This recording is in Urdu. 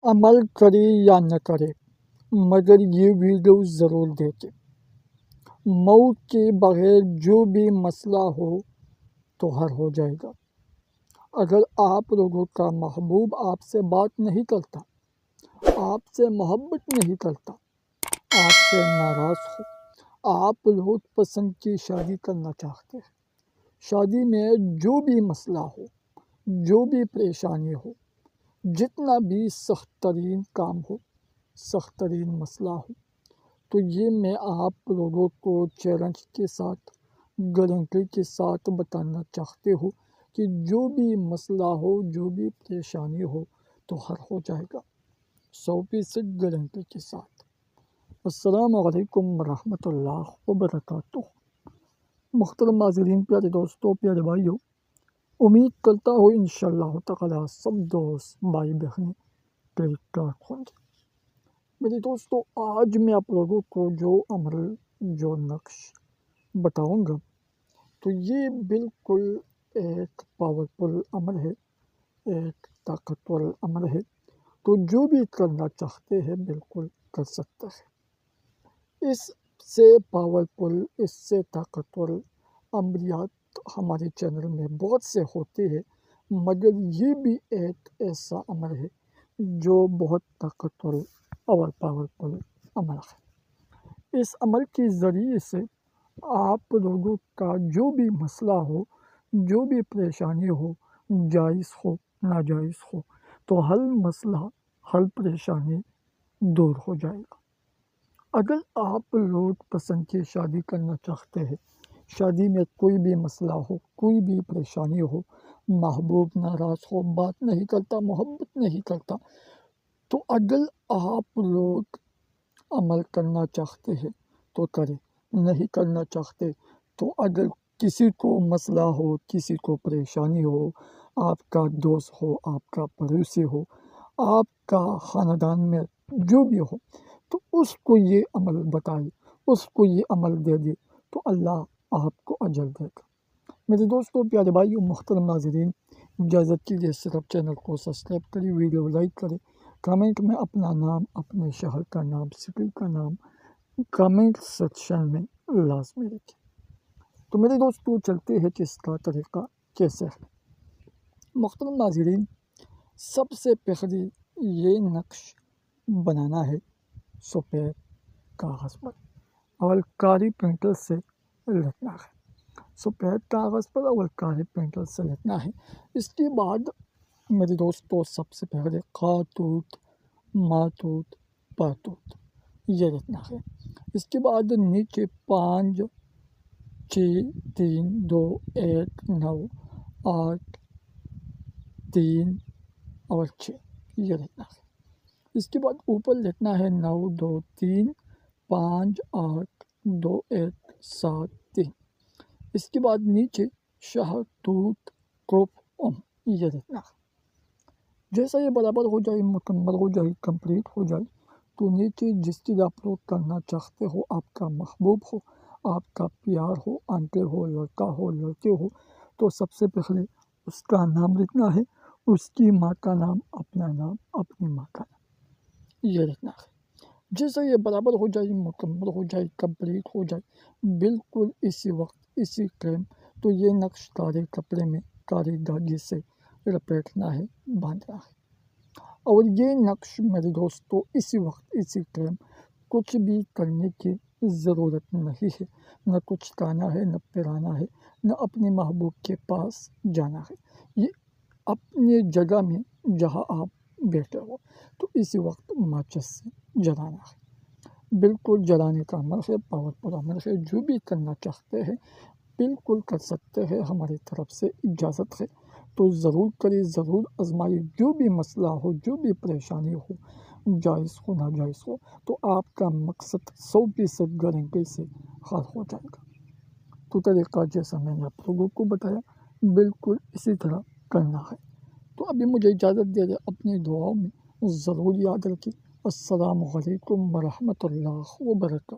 عمل کرے یا نہ کرے مگر یہ ویڈیو ضرور دیکھیں۔ موت کے بغیر جو بھی مسئلہ ہو تو حل ہو جائے گا۔ اگر آپ لوگوں کا محبوب آپ سے بات نہیں کرتا، آپ سے محبت نہیں کرتا، آپ سے ناراض ہو، آپ لوگ پسند کی شادی کرنا چاہتے ہیں، شادی میں جو بھی مسئلہ ہو، جو بھی پریشانی ہو، جتنا بھی سخت ترین کام ہو، سخت ترین مسئلہ ہو، تو یہ میں آپ لوگوں کو چیلنج کے ساتھ، گارنٹی کے ساتھ بتانا چاہتے ہوں کہ جو بھی مسئلہ ہو، جو بھی پریشانی ہو تو حل ہو جائے گا، 100% گارنٹی کے ساتھ۔ السلام علیکم ورحمۃ اللہ وبرکاتہ۔ محترم ناظرین، پیارے دوستوں، پیارے بھائیوں، امید کرتا ہوں انشاءاللہ تعالی سب دوست بھائی بہنیں ٹھیک ٹھاک ہوں گے۔ میرے دوستوں، آج میں آپ لوگوں کو جو عمل، جو نقش بتاؤں گا تو یہ بالکل ایک پاورفل عمل ہے، ایک طاقتور عمل ہے، تو جو بھی کرنا چاہتے ہیں بالکل کر سکتا ہے۔ اس سے پاورفل، اس سے طاقتور عملیات ہمارے چینل میں بہت سے ہوتے ہیں، مگر یہ بھی ایک ایسا عمل ہے جو بہت طاقتور اور پاورفل عمل ہے۔ اس عمل کے ذریعے سے آپ لوگوں کا جو بھی مسئلہ ہو، جو بھی پریشانی ہو، جائز ہو ناجائز ہو، تو ہر مسئلہ، ہر پریشانی دور ہو جائے گا۔ اگر آپ لوگ پسند کی شادی کرنا چاہتے ہیں، شادی میں کوئی بھی مسئلہ ہو، کوئی بھی پریشانی ہو، محبوب ناراض ہو، بات نہیں کرتا، محبت نہیں کرتا، تو اگر آپ لوگ عمل کرنا چاہتے ہیں تو کریں، نہیں کرنا چاہتے تو اگر کسی کو مسئلہ ہو، کسی کو پریشانی ہو، آپ کا دوست ہو، آپ کا پڑوسی ہو، آپ کا خاندان میں جو بھی ہو، تو اس کو یہ عمل بتائے، اس کو یہ عمل دے دے تو اللہ آپ کو اجر دے گا۔ میرے دوستوں، پیارے بھائیوں، محترم ناظرین، اجازت کیجیے صرف چینل کو سبسکرائب کریں، ویڈیو لائک کریں، کمنٹ میں اپنا نام، اپنے شہر کا نام، سٹی کا نام کمنٹ سیکشن میں لازمی رکھیں۔ تو میرے دوستوں، چلتے ہیں کہ اس کا طریقہ کیسے ہے۔ محترم ناظرین، سب سے پہلے یہ نقش بنانا ہے سفید کاغذ پر اور کاری پینسل سے لکھنا ہے، سفید کاغذ پر اور کاری پینسل سے لکھنا ہے۔ اس کے بعد میرے دوستوں، سب سے پہلے خاتوت، ماتوت، پاتوت یہ لکھنا ہے۔ اس کے بعد نیچے 5 6 3 2 1 9 8 3 اور 6 یہ لکھنا ہے۔ اس کے بعد اوپر لکھنا ہے 9 2 3 5 8 2 1 7 3۔ اس کے بعد نیچے شہتوت کوف یہ لکھنا ہے۔ جیسا یہ برابر ہو جائے، مکمل ہو جائے، کمپلیٹ ہو جائے، تو نیچے جس چیز آپ لوگ کرنا چاہتے ہو، آپ کا محبوب ہو، آپ کا پیار ہو، آنٹے ہو، لڑکا ہو، لڑکے ہو، تو سب سے پہلے اس کا نام لکھنا ہے، اس کی ماں کا نام، اپنا نام، اپنی ماں کا نام یہ لکھنا ہے۔ جیسا یہ برابر ہو جائے، مکمل ہو جائے، کمپلیٹ ہو جائے، بالکل اسی وقت، اسی ٹائم، تو یہ نقش کارے کپڑے میں کاری دھاگے سے لپیٹنا ہے، باندھنا ہے۔ اور یہ نقش میرے دوستوں اسی وقت، اسی ٹائم، کچھ بھی کرنے کی ضرورت نہیں ہے، نہ کچھ کھانا ہے، نہ پلانا ہے، نہ اپنے محبوب کے پاس جانا ہے۔ یہ اپنے جگہ میں جہاں آپ بیٹھے ہو تو اسی وقت ماچس سے جلانا ہے۔ بالکل جلانے کا عمل ہے، پاورفل عمل ہے، جو بھی کرنا چاہتے ہیں بالکل کر سکتے ہیں، ہماری طرف سے اجازت ہے، تو ضرور کریں، ضرور آزمائیں، جو بھی مسئلہ ہو، جو بھی پریشانی ہو، جائز ہو ناجائز ہو، تو آپ کا مقصد 100% گارنٹی سے حل ہو جائے گا۔ تو طریقہ جیسا میں نے آپ لوگوں کو بتایا بالکل اسی طرح کرنا ہے۔ تو ابھی مجھے اجازت دے دیں، اپنی دعاؤں میں ضرور یاد رکھیں۔ السلام علیکم ورحمۃ اللہ وبرکاتہ۔